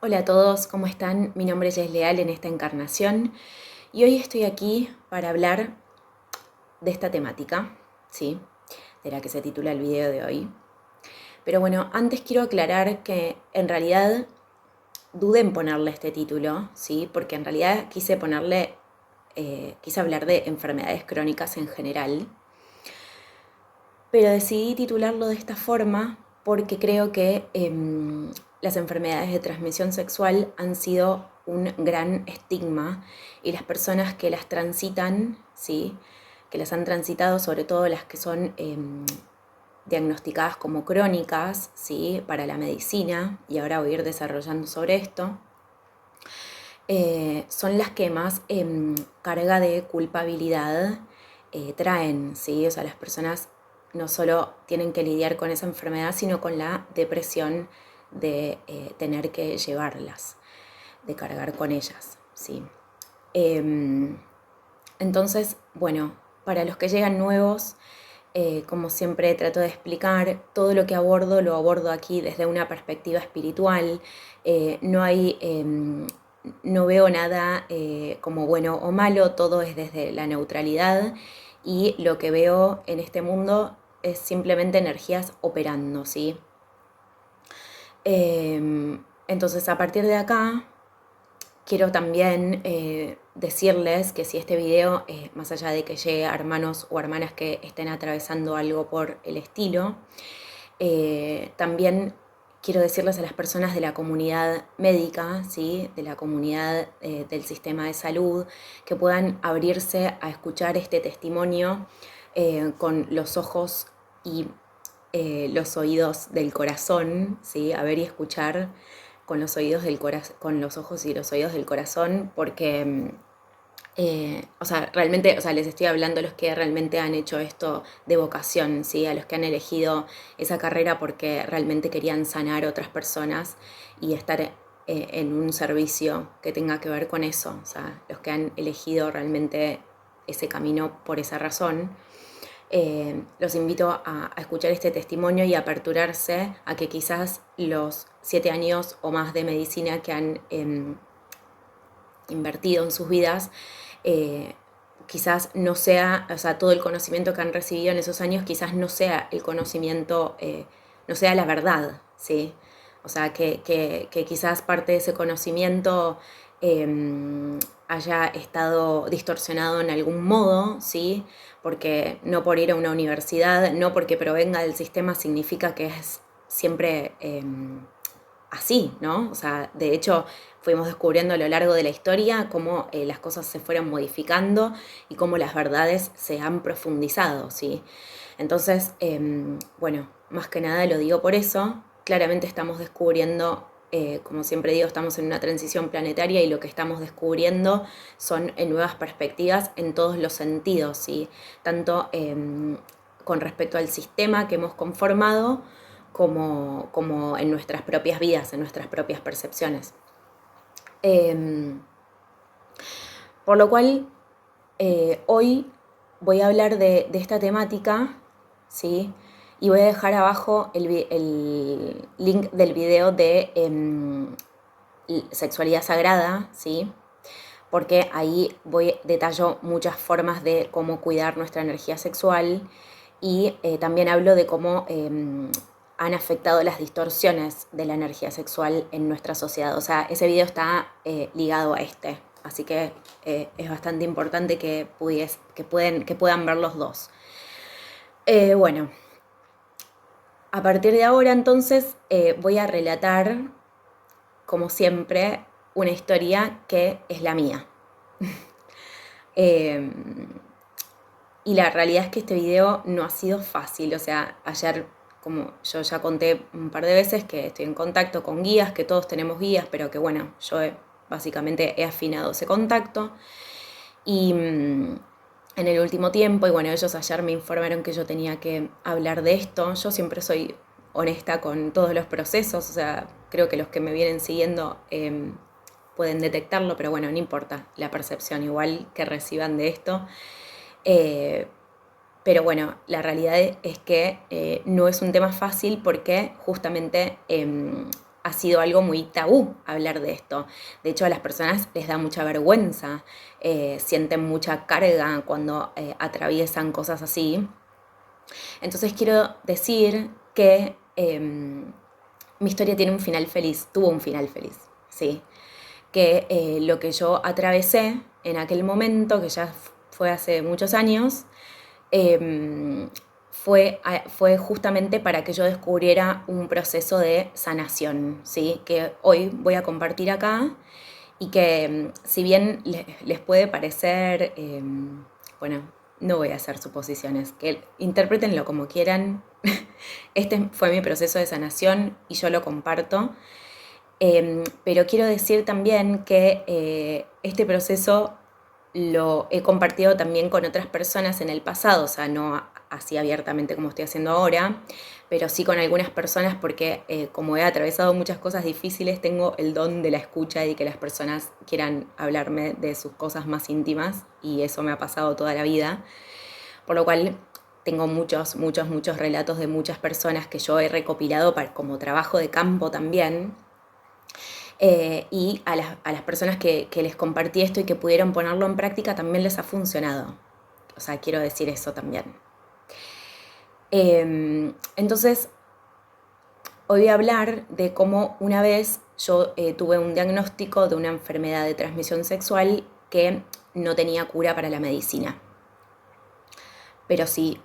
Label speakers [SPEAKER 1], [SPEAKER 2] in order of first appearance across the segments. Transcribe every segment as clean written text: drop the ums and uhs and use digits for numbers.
[SPEAKER 1] Hola a todos, ¿cómo están? Mi nombre es Jess Leal en esta encarnación y hoy estoy aquí para hablar de esta temática, ¿sí? De la que se titula el video de hoy. Pero bueno, antes quiero aclarar que en realidad dudé en ponerle este título, ¿sí? Porque en realidad quise hablar de enfermedades crónicas en general, pero decidí titularlo de esta forma porque creo que las enfermedades de transmisión sexual han sido un gran estigma y las personas que las transitan, ¿sí? Que las han transitado, sobre todo las que son diagnosticadas como crónicas, ¿sí? Para la medicina, y ahora voy a ir desarrollando sobre esto, son las que más carga de culpabilidad traen, ¿sí? O sea, las personas no solo tienen que lidiar con esa enfermedad, sino con la depresión de tener que llevarlas, de cargar con ellas, ¿sí? Entonces, bueno, para los que llegan nuevos, como siempre trato de explicar, todo lo que abordo lo abordo aquí desde una perspectiva espiritual. No hay, no veo nada como bueno o malo, todo es desde la neutralidad y lo que veo en este mundo es simplemente energías operando, ¿sí? Entonces, a partir de acá, quiero también decirles que si este video, más allá de que llegue a hermanos o hermanas que estén atravesando algo por el estilo, también quiero decirles a las personas de la comunidad médica, ¿sí? De la comunidad del sistema de salud, que puedan abrirse a escuchar este testimonio con los ojos y los oídos del corazón, ¿sí? A ver y escuchar con los oídos con los ojos y los oídos del corazón, porque o sea, realmente, o sea, les estoy hablando a los que realmente han hecho esto de vocación, ¿sí? A los que han elegido esa carrera porque realmente querían sanar a otras personas y estar en un servicio que tenga que ver con eso, o sea, los que han elegido realmente ese camino por esa razón. Los invito a escuchar este testimonio y a aperturarse a que quizás los 7 años o más de medicina que han invertido en sus vidas, quizás no sea, o sea, todo el conocimiento que han recibido en esos años, quizás no sea el conocimiento, no sea la verdad, ¿sí? O sea, que quizás parte de ese conocimiento haya estado distorsionado en algún modo, ¿sí? Porque no por ir a una universidad, no porque provenga del sistema significa que es siempre así, ¿no? O sea, de hecho, fuimos descubriendo a lo largo de la historia cómo las cosas se fueron modificando y cómo las verdades se han profundizado, ¿sí? Entonces, bueno, más que nada lo digo por eso. Claramente estamos descubriendo, como siempre digo, estamos en una transición planetaria y lo que estamos descubriendo son nuevas perspectivas en todos los sentidos, ¿sí? Tanto con respecto al sistema que hemos conformado, como en nuestras propias vidas, en nuestras propias percepciones. Por lo cual, hoy voy a hablar de esta temática, ¿sí? Y voy a dejar abajo el link del video de sexualidad sagrada, ¿sí? Porque ahí detallo muchas formas de cómo cuidar nuestra energía sexual y también hablo de cómo han afectado las distorsiones de la energía sexual en nuestra sociedad. O sea, ese video está ligado a este, así que es bastante importante que puedan ver los dos. Bueno, a partir de ahora entonces voy a relatar, como siempre, una historia que es la mía. Eh, y la realidad es que este video no ha sido fácil, o sea, ayer, como yo ya conté un par de veces, que estoy en contacto con guías, que todos tenemos guías, pero que bueno, básicamente he afinado ese contacto. Y en el último tiempo, y bueno, ellos ayer me informaron que yo tenía que hablar de esto. Yo siempre soy honesta con todos los procesos, o sea, creo que los que me vienen siguiendo pueden detectarlo, pero bueno, no importa la percepción igual que reciban de esto. Eh, pero bueno, la realidad es que no es un tema fácil porque justamente ha sido algo muy tabú hablar de esto. De hecho, a las personas les da mucha vergüenza, sienten mucha carga cuando atraviesan cosas así. Entonces quiero decir que mi historia tiene un final feliz, tuvo un final feliz, ¿sí? Que lo que yo atravesé en aquel momento, que ya fue hace muchos años, fue justamente para que yo descubriera un proceso de sanación, ¿sí? Que hoy voy a compartir acá y que si bien les puede parecer, bueno, no voy a hacer suposiciones, que interpretenlo como quieran. Este fue mi proceso de sanación y yo lo comparto. Pero quiero decir también que este proceso lo he compartido también con otras personas en el pasado, o sea, no así abiertamente como estoy haciendo ahora, pero sí con algunas personas porque como he atravesado muchas cosas difíciles, tengo el don de la escucha y que las personas quieran hablarme de sus cosas más íntimas y eso me ha pasado toda la vida, por lo cual tengo muchos relatos de muchas personas que yo he recopilado como trabajo de campo también. Y a las personas que les compartí esto y que pudieron ponerlo en práctica también les ha funcionado. O sea, quiero decir eso también. Entonces, hoy voy a hablar de cómo una vez yo tuve un diagnóstico de una enfermedad de transmisión sexual que no tenía cura para la medicina. Pero sí,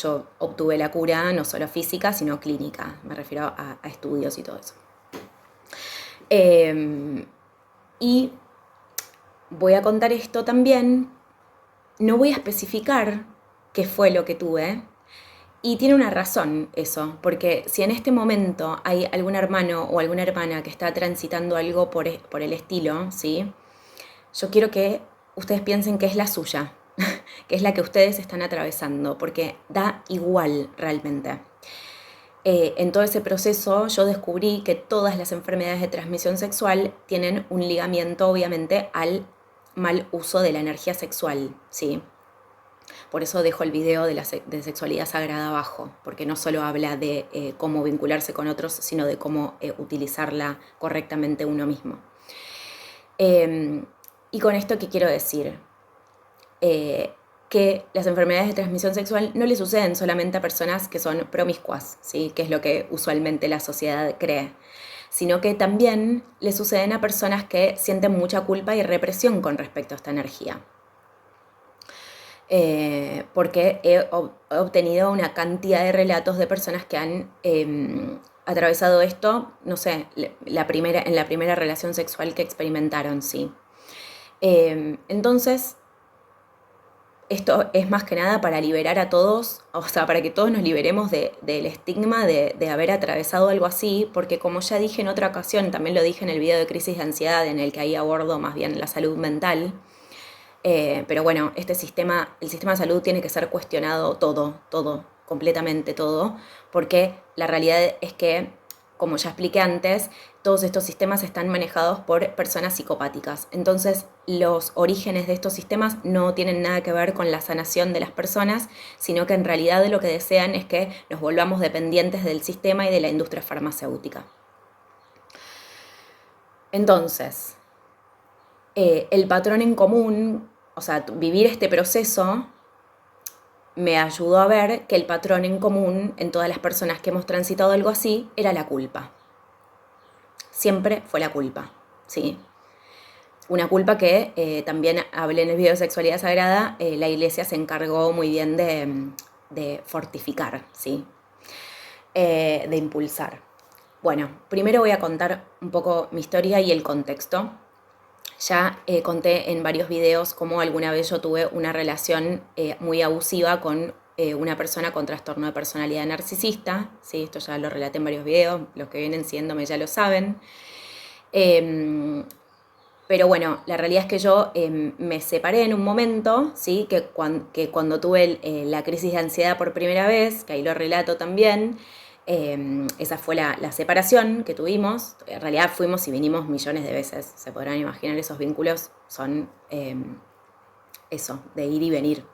[SPEAKER 1] yo obtuve la cura no solo física, sino clínica. Me refiero a estudios y todo eso. Y voy a contar esto también, no voy a especificar qué fue lo que tuve, y tiene una razón eso, porque si en este momento hay algún hermano o alguna hermana que está transitando algo por el estilo, ¿sí? Yo quiero que ustedes piensen que es la suya, que es la que ustedes están atravesando, porque da igual realmente. En todo ese proceso yo descubrí que todas las enfermedades de transmisión sexual tienen un ligamiento obviamente al mal uso de la energía sexual, ¿sí? Por eso dejo el video de sexualidad sagrada abajo, porque no solo habla de cómo vincularse con otros, sino de cómo utilizarla correctamente uno mismo. Y con esto, ¿qué quiero decir? Que las enfermedades de transmisión sexual no le suceden solamente a personas que son promiscuas, ¿sí? Que es lo que usualmente la sociedad cree, sino que también le suceden a personas que sienten mucha culpa y represión con respecto a esta energía. Porque he obtenido una cantidad de relatos de personas que han atravesado esto, no sé, en la primera relación sexual que experimentaron, sí. Entonces, esto es más que nada para liberar a todos, o sea, para que todos nos liberemos del estigma de haber atravesado algo así, porque como ya dije en otra ocasión, también lo dije en el video de crisis de ansiedad, en el que ahí abordo más bien la salud mental, pero bueno, el sistema de salud tiene que ser cuestionado todo, completamente todo, porque la realidad es que, como ya expliqué antes, todos estos sistemas están manejados por personas psicopáticas. Entonces, los orígenes de estos sistemas no tienen nada que ver con la sanación de las personas, sino que en realidad lo que desean es que nos volvamos dependientes del sistema y de la industria farmacéutica. Entonces, el patrón en común, o sea, vivir este proceso me ayudó a ver que el patrón en común en todas las personas que hemos transitado algo así era la culpa. Siempre fue la culpa, ¿sí? Una culpa que también hablé en el video de sexualidad sagrada, la iglesia se encargó muy bien de fortificar, ¿sí? De impulsar. Bueno, primero voy a contar un poco mi historia y el contexto. Ya conté en varios videos cómo alguna vez yo tuve una relación muy abusiva con una persona con trastorno de personalidad narcisista, ¿sí? Esto ya lo relaté en varios videos, los que vienen siguiéndome ya lo saben. Pero bueno, la realidad es que yo me separé en un momento, ¿sí? que cuando tuve la crisis de ansiedad por primera vez, que ahí lo relato también, esa fue la separación que tuvimos. En realidad fuimos y vinimos millones de veces, se podrán imaginar, esos vínculos son eso, de ir y venir,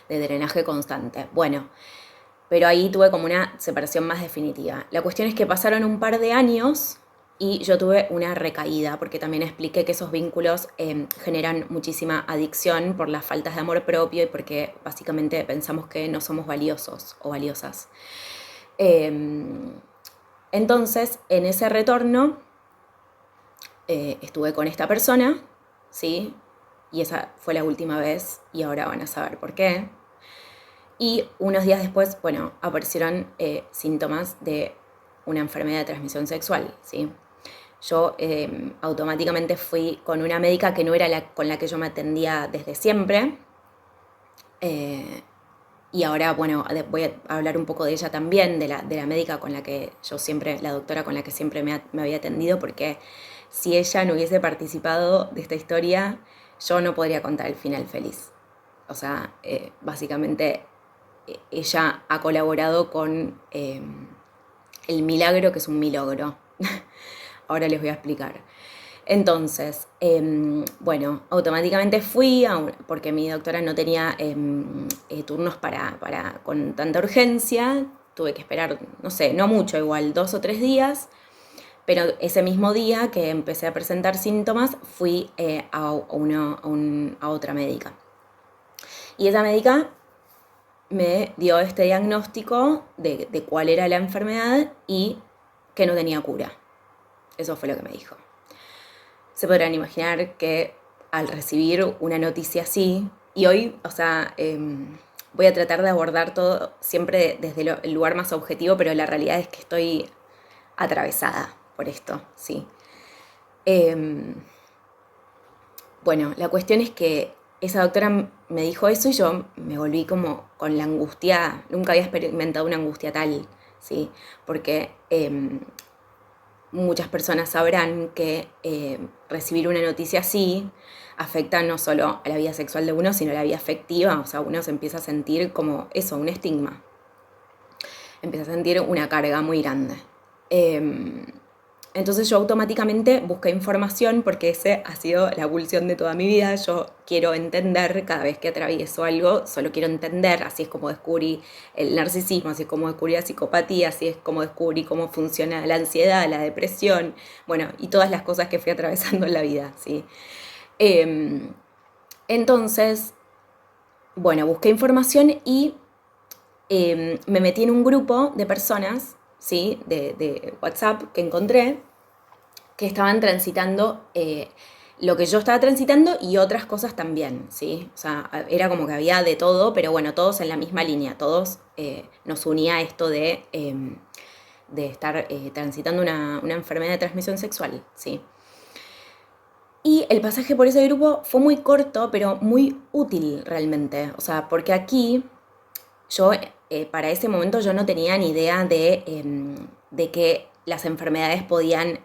[SPEAKER 1] de drenaje constante. Bueno, pero ahí tuve como una separación más definitiva. La cuestión es que pasaron un par de años y yo tuve una recaída, porque también expliqué que esos vínculos generan muchísima adicción por las faltas de amor propio y porque básicamente pensamos que no somos valiosos o valiosas. Entonces, en ese retorno, estuve con esta persona, ¿sí? Y esa fue la última vez y ahora van a saber por qué. Y unos días después, bueno, aparecieron síntomas de una enfermedad de transmisión sexual, ¿sí? Yo automáticamente fui con una médica que no era con la que yo me atendía desde siempre. Y ahora, bueno, voy a hablar un poco de ella también, de la médica con la que yo siempre, la doctora con la que siempre me había atendido, porque si ella no hubiese participado de esta historia, yo no podría contar el final feliz. O sea, básicamente ella ha colaborado con el milagro que es un milagro. Ahora les voy a explicar. Entonces, bueno, automáticamente fui, porque mi doctora no tenía turnos con tanta urgencia, tuve que esperar, no sé, no mucho, igual 2 o 3 días, pero ese mismo día que empecé a presentar síntomas, fui a otra médica. Y esa médica me dio este diagnóstico de cuál era la enfermedad y que no tenía cura. Eso fue lo que me dijo. Se podrán imaginar que al recibir una noticia así, y hoy, o sea, voy a tratar de abordar todo siempre desde el lugar más objetivo, pero la realidad es que estoy atravesada por esto, sí. Bueno, la cuestión es que esa doctora me dijo eso y yo me volví como con la angustia, nunca había experimentado una angustia tal, ¿sí? Porque muchas personas sabrán que recibir una noticia así afecta no solo a la vida sexual de uno, sino a la vida afectiva. O sea, uno se empieza a sentir como eso, un estigma. Empieza a sentir una carga muy grande. Entonces yo automáticamente busqué información porque esa ha sido la pulsión de toda mi vida. Yo quiero entender cada vez que atravieso algo, solo quiero entender, así es como descubrí el narcisismo, así es como descubrí la psicopatía, así es como descubrí cómo funciona la ansiedad, la depresión, bueno, y todas las cosas que fui atravesando en la vida, ¿sí? Entonces, bueno, busqué información y me metí en un grupo de personas, ¿sí? de WhatsApp que encontré, que estaban transitando lo que yo estaba transitando y otras cosas también, ¿sí? O sea, era como que había de todo, pero bueno, todos en la misma línea, todos nos unía esto de estar transitando una enfermedad de transmisión sexual, ¿sí? Y el pasaje por ese grupo fue muy corto, pero muy útil realmente. O sea, porque aquí yo, para ese momento, yo no tenía ni idea de que las enfermedades podían,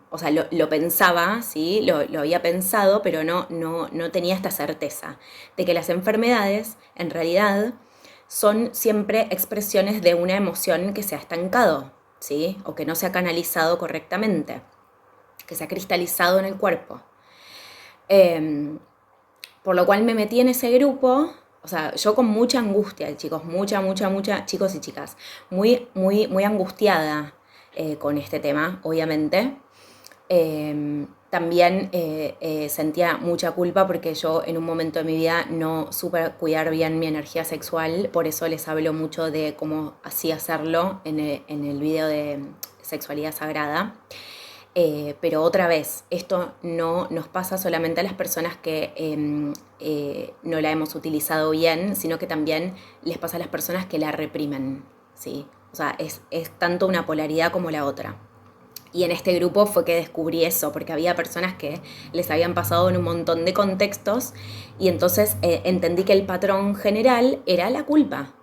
[SPEAKER 1] o sea, lo pensaba, ¿sí? Lo había pensado, pero no tenía esta certeza de que las enfermedades, en realidad, son siempre expresiones de una emoción que se ha estancado, ¿sí? O que no se ha canalizado correctamente, que se ha cristalizado en el cuerpo. Por lo cual me metí en ese grupo, o sea, yo con mucha angustia, chicos, mucha, chicos y chicas, muy angustiada con este tema, obviamente. También sentía mucha culpa porque yo en un momento de mi vida no supe cuidar bien mi energía sexual, por eso les hablo mucho de cómo así hacerlo en el video de Sexualidad Sagrada. Pero otra vez, esto no nos pasa solamente a las personas que no la hemos utilizado bien, sino que también les pasa a las personas que la reprimen, ¿sí? O sea, es tanto una polaridad como la otra. Y en este grupo fue que descubrí eso, porque había personas que les habían pasado en un montón de contextos y entonces entendí que el patrón general era la culpa,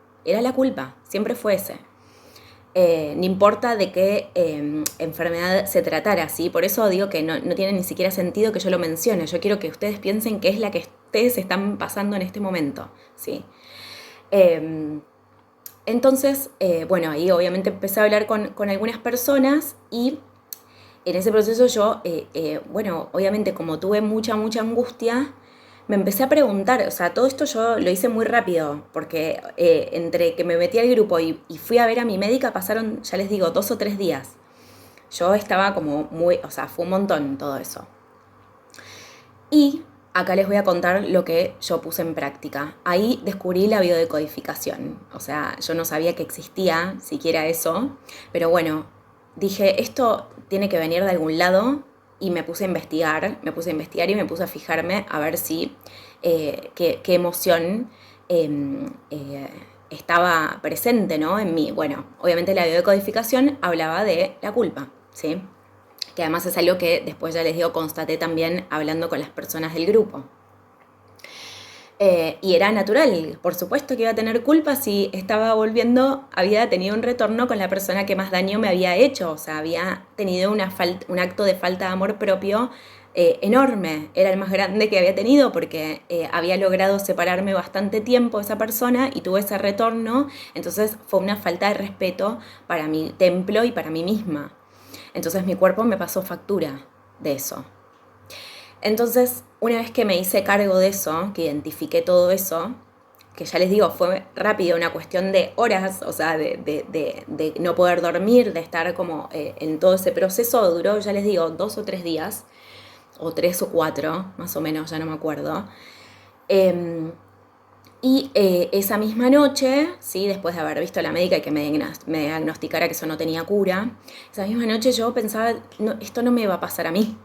[SPEAKER 1] siempre fue ese. No importa de qué enfermedad se tratara, ¿sí? Por eso digo que no tiene ni siquiera sentido que yo lo mencione. Yo quiero que ustedes piensen qué es la que ustedes están pasando en este momento, ¿sí? Entonces, bueno, ahí obviamente empecé a hablar con algunas personas y en ese proceso yo, bueno, obviamente como tuve mucha angustia, me empecé a preguntar, o sea, todo esto yo lo hice muy rápido, porque entre que me metí al grupo y fui a ver a mi médica pasaron, ya les digo, 2 o 3 días. yo estaba como muy, o sea, fue un montón todo eso. Y acá les voy a contar lo que yo puse en práctica. Ahí descubrí la biodecodificación. O sea, yo no sabía que existía siquiera eso, pero bueno, dije, esto tiene que venir de algún lado y me puse a investigar y me puse a fijarme a ver si qué emoción estaba presente, ¿no? En mí. Bueno, obviamente la biodecodificación hablaba de la culpa, ¿sí? Que además es algo que después ya les digo, constaté también hablando con las personas del grupo. Y era natural, por supuesto que iba a tener culpa si estaba volviendo, había tenido un retorno con la persona que más daño me había hecho, o sea, había tenido un acto de falta de amor propio enorme, era el más grande que había tenido porque había logrado separarme bastante tiempo de esa persona y tuve ese retorno, entonces fue una falta de respeto para mi templo y para mí misma. Entonces mi cuerpo me pasó factura de eso. Entonces, una vez que me hice cargo de eso, que identifiqué todo eso, que ya les digo, fue rápido, una cuestión de horas, o sea, de no poder dormir, de estar como en todo ese proceso, duró, ya les digo, 2 o 3 días, o 3 o 4, más o menos, ya no me acuerdo. Y esa misma noche, ¿sí? Después de haber visto a la médica y que me diagnosticara que eso no tenía cura, esa misma noche yo pensaba, no, esto no me va a pasar a mí.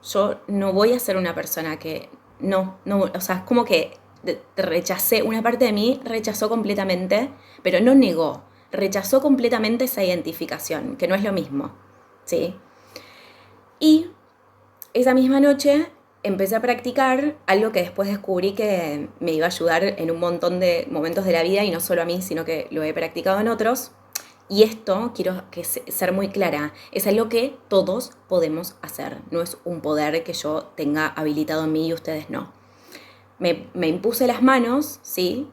[SPEAKER 1] Yo no voy a ser una persona que no, o sea, es como que rechacé, una parte de mí rechazó completamente, pero no negó, rechazó completamente esa identificación, que no es lo mismo, ¿sí? Y esa misma noche empecé a practicar algo que después descubrí que me iba a ayudar en un montón de momentos de la vida y no solo a mí, sino que lo he practicado en otros. Y esto, quiero ser muy clara, es algo que todos podemos hacer. No es un poder que yo tenga habilitado en mí y ustedes no. Me impuse las manos, ¿sí?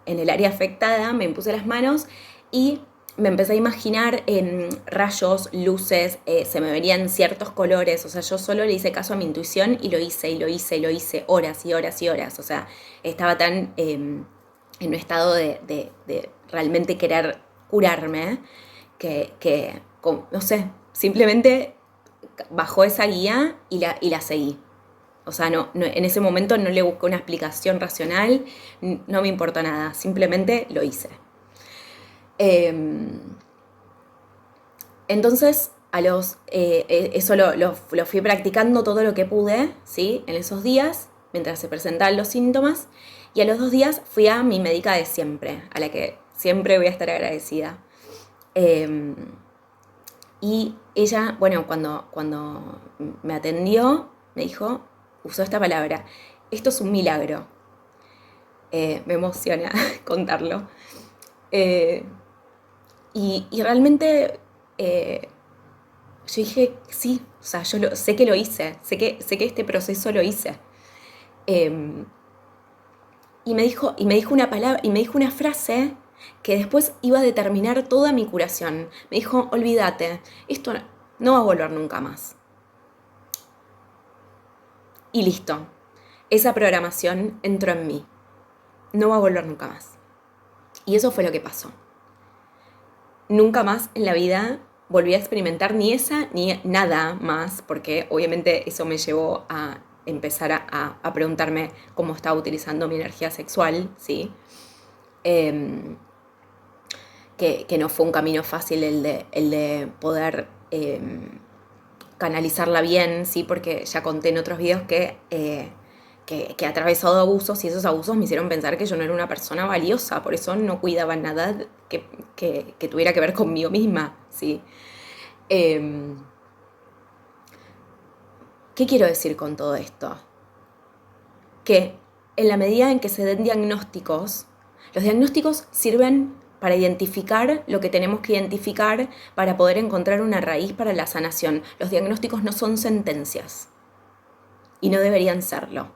[SPEAKER 1] En el área afectada me impuse las manos y me empecé a imaginar rayos, luces, se me venían ciertos colores, o sea, yo solo le hice caso a mi intuición y lo hice horas y horas y horas, o sea, estaba tan en un estado de realmente querer curarme que, no sé, simplemente bajó esa guía y la seguí. O sea, en ese momento no le busqué una explicación racional, no me importó nada, simplemente lo hice. Entonces, eso lo fui practicando todo lo que pude, ¿sí? En esos días, mientras se presentaban los síntomas, y a los 2 días fui a mi médica de siempre, a la que siempre voy a estar agradecida. Y ella, bueno, cuando me atendió, me dijo, usó esta palabra, esto es un milagro. Me emociona contarlo. Y realmente yo dije, sí, o sea, sé que lo hice, sé que este proceso lo hice. Y me dijo una palabra, y me dijo una frase que después iba a determinar toda mi curación. Me dijo, olvídate, esto no va a volver nunca más. Y listo, esa programación entró en mí. No va a volver nunca más. Y eso fue lo que pasó. Nunca más en la vida volví a experimentar ni esa ni nada más, porque obviamente eso me llevó a empezar a preguntarme cómo estaba utilizando mi energía sexual, ¿sí? Que no fue un camino fácil el de poder canalizarla bien, ¿sí? Porque ya conté en otros videos que he atravesado abusos y esos abusos me hicieron pensar que yo no era una persona valiosa, por eso no cuidaba nada que tuviera que ver conmigo misma, ¿sí? ¿Qué quiero decir con todo esto? Que en la medida en que se den diagnósticos, los diagnósticos sirven para identificar lo que tenemos que identificar para poder encontrar una raíz para la sanación. Los diagnósticos no son sentencias y no deberían serlo.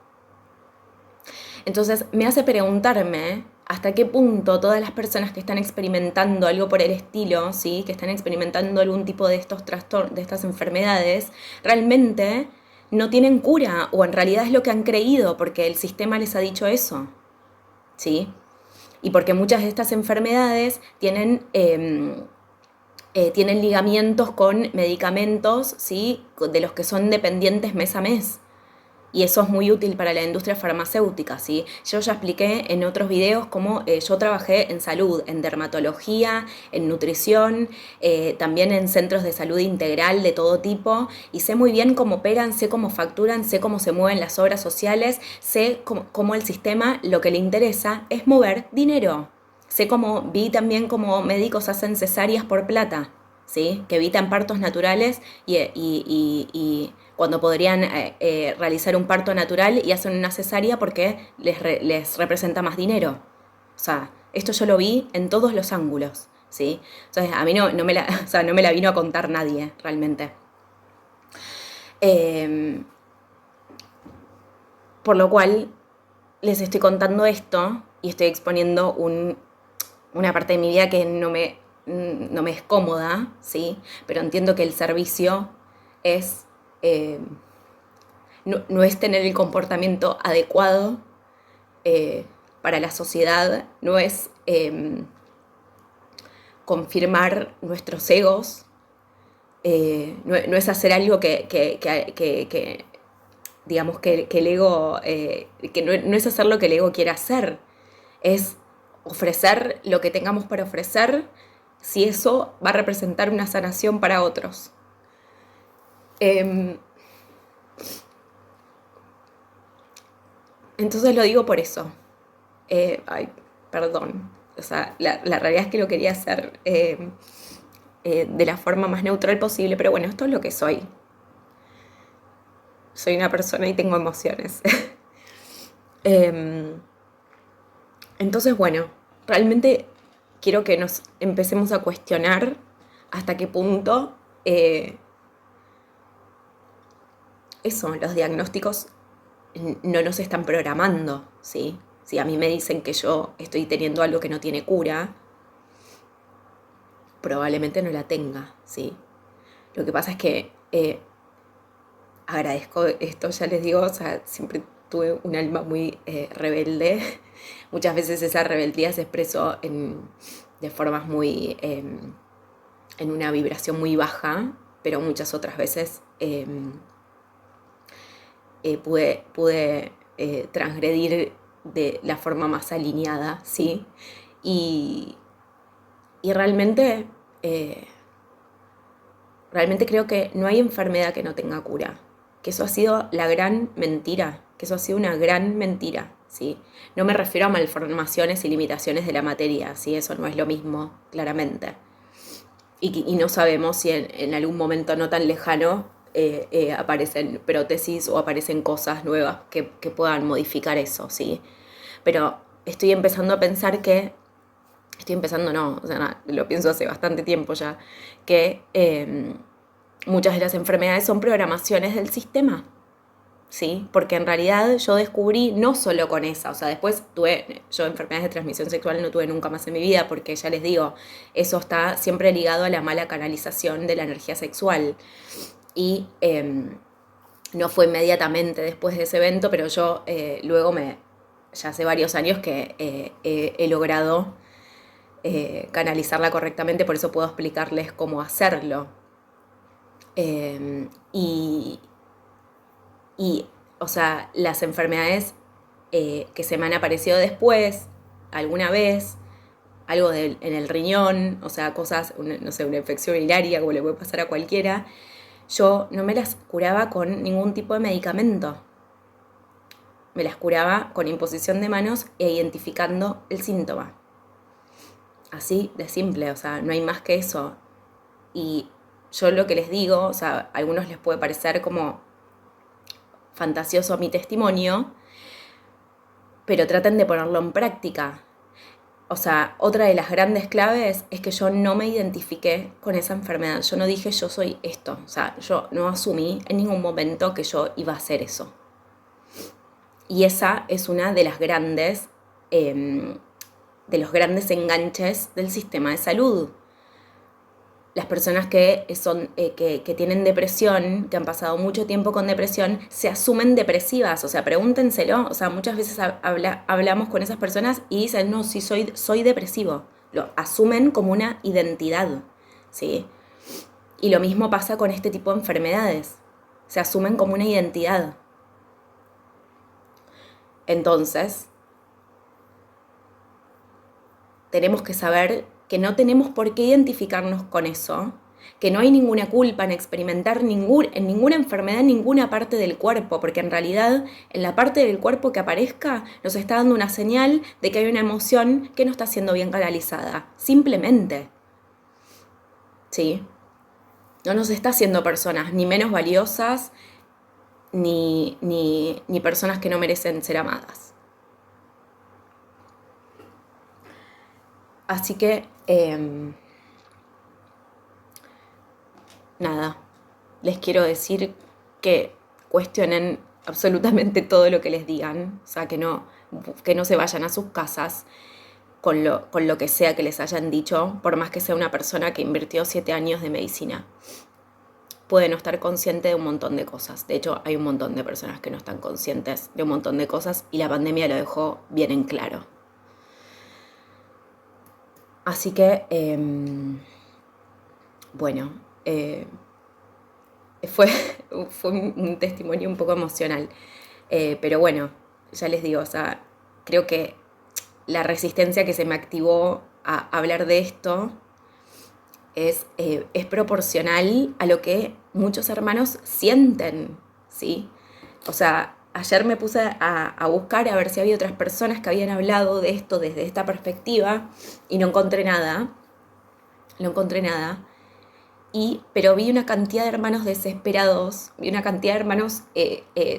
[SPEAKER 1] Entonces me hace preguntarme hasta qué punto todas las personas que están experimentando algo por el estilo, ¿sí? Que están experimentando algún tipo de estos trastornos, de estas enfermedades, realmente no tienen cura o en realidad es lo que han creído porque el sistema les ha dicho eso, ¿sí? Y porque muchas de estas enfermedades tienen tienen ligamientos con medicamentos, ¿sí? De los que son dependientes mes a mes. Y eso es muy útil para la industria farmacéutica, ¿sí? Yo ya expliqué en otros videos cómo yo trabajé en salud, en dermatología, en nutrición, también en centros de salud integral de todo tipo, y sé muy bien cómo operan, sé cómo facturan, sé cómo se mueven las obras sociales, sé cómo el sistema lo que le interesa es mover dinero. Sé cómo, vi también cómo médicos hacen cesáreas por plata, ¿sí? Que evitan partos naturales y cuando podrían realizar un parto natural y hacen una cesárea porque les representa más dinero. O sea, esto yo lo vi en todos los ángulos, ¿sí? Entonces, a mí no me la, o sea, no me la vino a contar nadie, realmente. Eh, por lo cual, les estoy contando esto y estoy exponiendo una parte de mi vida que no me es cómoda, ¿sí? Pero entiendo que el servicio es... no es tener el comportamiento adecuado eh, para la sociedad, no es confirmar nuestros egos, no es hacer algo que digamos, que el ego, que no es hacer lo que el ego quiere hacer, es ofrecer lo que tengamos para ofrecer si eso va a representar una sanación para otros. Entonces lo digo por eso. Ay, perdón. O sea, la realidad es que lo quería hacer de la forma más neutral posible, pero bueno, esto es lo que soy. Soy una persona y tengo emociones. eh, entonces, bueno, realmente quiero que nos empecemos a cuestionar hasta qué punto eso, los diagnósticos no nos están programando, ¿sí? Si a mí me dicen que yo estoy teniendo algo que no tiene cura, probablemente no la tenga, ¿sí? Lo que pasa es que agradezco esto, ya les digo, o sea, siempre tuve un alma muy rebelde. Muchas veces esa rebeldía se expresó de formas muy... en una vibración muy baja, pero muchas otras veces pude transgredir de la forma más alineada, ¿sí? Y, y realmente creo que no hay enfermedad que no tenga cura, que eso ha sido la gran mentira, que eso ha sido una gran mentira, ¿sí? No me refiero a malformaciones y limitaciones de la materia, ¿sí? Eso no es lo mismo, claramente. Y no sabemos si en algún momento no tan lejano aparecen prótesis o aparecen cosas nuevas que puedan modificar eso, ¿sí? Pero estoy empezando a pensar que, estoy empezando no, o sea, lo pienso hace bastante tiempo ya, que muchas de las enfermedades son programaciones del sistema, ¿sí? Porque en realidad yo descubrí no solo con esa, o sea, después yo enfermedades de transmisión sexual no tuve nunca más en mi vida, porque ya les digo, eso está siempre ligado a la mala canalización de la energía sexual. Y no fue inmediatamente después de ese evento, pero yo luego ya hace varios años que he logrado canalizarla correctamente, por eso puedo explicarles cómo hacerlo. Y, o sea, las enfermedades que se me han aparecido después, alguna vez, algo en el riñón, o sea, cosas, no sé, una infección urinaria, como le puede pasar a cualquiera, yo no me las curaba con ningún tipo de medicamento. Me las curaba con imposición de manos e identificando el síntoma. Así de simple, o sea, no hay más que eso. Y yo lo que les digo, o sea, a algunos les puede parecer como fantasioso mi testimonio, pero traten de ponerlo en práctica. O sea, otra de las grandes claves es que yo no me identifiqué con esa enfermedad. Yo no dije yo soy esto. O sea, yo no asumí en ningún momento que yo iba a hacer eso. Y esa es una de las grandes, de los grandes enganches del sistema de salud. Las personas que tienen depresión, que han pasado mucho tiempo con depresión, se asumen depresivas. O sea, pregúntenselo. O sea, muchas veces hablamos con esas personas y dicen, no, sí, soy depresivo. Lo asumen como una identidad, ¿sí? Y lo mismo pasa con este tipo de enfermedades. Se asumen como una identidad. Entonces, tenemos que saber que no tenemos por qué identificarnos con eso, que no hay ninguna culpa en experimentar en ninguna enfermedad en ninguna parte del cuerpo, porque en realidad en la parte del cuerpo que aparezca nos está dando una señal de que hay una emoción que no está siendo bien canalizada, simplemente. ¿Sí? No nos está haciendo personas ni menos valiosas ni personas que no merecen ser amadas. Así que, nada, les quiero decir que cuestionen absolutamente todo lo que les digan, o sea, que no se vayan a sus casas con lo que sea que les hayan dicho, por más que sea una persona que invirtió 7 años de medicina. Puede no estar consciente de un montón de cosas. De hecho, hay un montón de personas que no están conscientes de un montón de cosas y la pandemia lo dejó bien en claro. Así que, bueno, fue un testimonio un poco emocional. Pero bueno, ya les digo, o sea, creo que la resistencia que se me activó a hablar de esto es proporcional a lo que muchos hermanos sienten, ¿sí? O sea, ayer me puse a buscar a ver si había otras personas que habían hablado de esto desde esta perspectiva y no encontré nada. No encontré nada. Pero vi una cantidad de hermanos desesperados, vi una cantidad de hermanos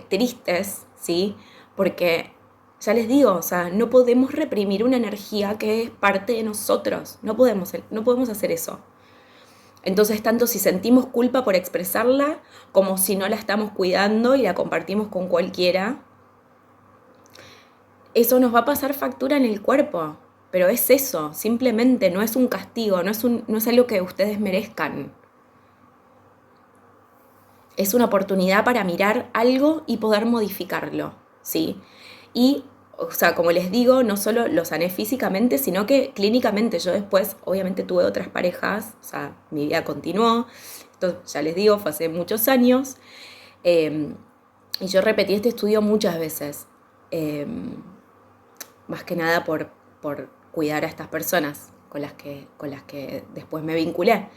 [SPEAKER 1] tristes, ¿sí? Porque, ya les digo, o sea, no podemos reprimir una energía que es parte de nosotros, no podemos hacer eso. Entonces, tanto si sentimos culpa por expresarla, como si no la estamos cuidando y la compartimos con cualquiera, eso nos va a pasar factura en el cuerpo. Pero es eso, simplemente no es un castigo, no es algo que ustedes merezcan. Es una oportunidad para mirar algo y poder modificarlo, ¿sí? Y, o sea, como les digo, no solo lo sané físicamente, sino que clínicamente. Yo después, obviamente, tuve otras parejas, o sea, mi vida continuó. Esto, ya les digo, fue hace muchos años. Y yo repetí este estudio muchas veces. Más que nada por cuidar a estas personas con las que después me vinculé.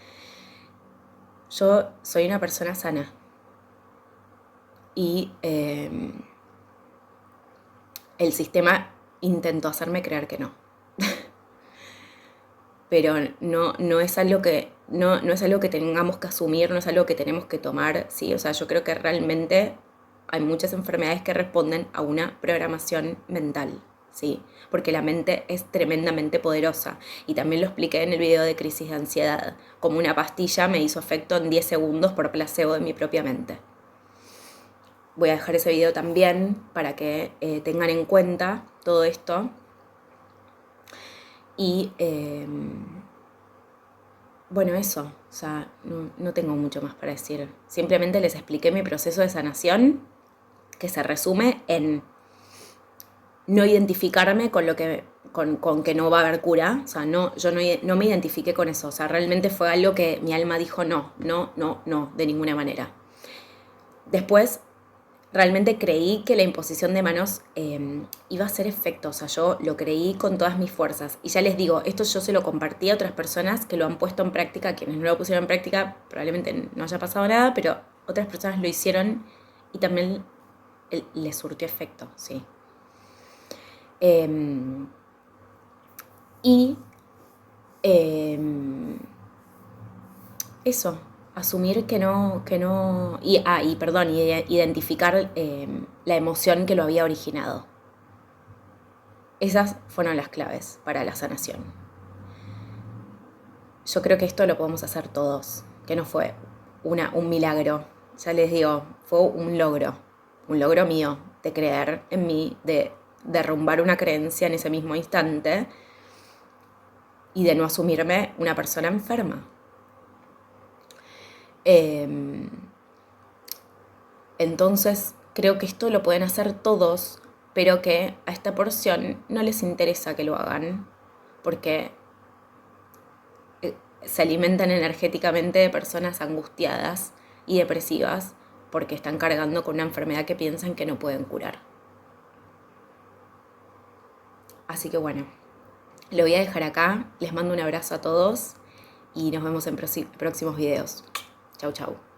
[SPEAKER 1] Yo soy una persona sana. Y el sistema intentó hacerme creer que no. Pero no es algo que no es algo que tengamos que asumir, no es algo que tenemos que tomar, ¿sí? O sea, yo creo que realmente hay muchas enfermedades que responden a una programación mental, ¿sí? Porque la mente es tremendamente poderosa. Y también lo expliqué en el video de crisis de ansiedad. Como una pastilla me hizo efecto en 10 segundos por placebo de mi propia mente. Voy a dejar ese video también para que tengan en cuenta todo esto. Y bueno, eso, o sea, no tengo mucho más para decir. Simplemente les expliqué mi proceso de sanación, que se resume en no identificarme con lo que con que no va a haber cura. O sea, yo no me identifiqué con eso. O sea, realmente fue algo que mi alma dijo no, de ninguna manera. Después realmente creí que la imposición de manos iba a hacer efecto, o sea, yo lo creí con todas mis fuerzas. Y ya les digo, esto yo se lo compartí a otras personas que lo han puesto en práctica. Quienes no lo pusieron en práctica probablemente no haya pasado nada, pero otras personas lo hicieron y también les surtió efecto, sí. Eso, asumir que no, identificar la emoción que lo había originado. Esas fueron las claves para la sanación. Yo creo que esto lo podemos hacer todos, que no fue un milagro. Ya les digo, fue un logro mío de creer en mí, de derrumbar una creencia en ese mismo instante y de no asumirme una persona enferma. Entonces creo que esto lo pueden hacer todos, pero que a esta porción no les interesa que lo hagan, porque se alimentan energéticamente de personas angustiadas y depresivas porque están cargando con una enfermedad que piensan que no pueden curar. Así que bueno, lo voy a dejar acá. Les mando un abrazo a todos y nos vemos en próximos videos. Chau, chau.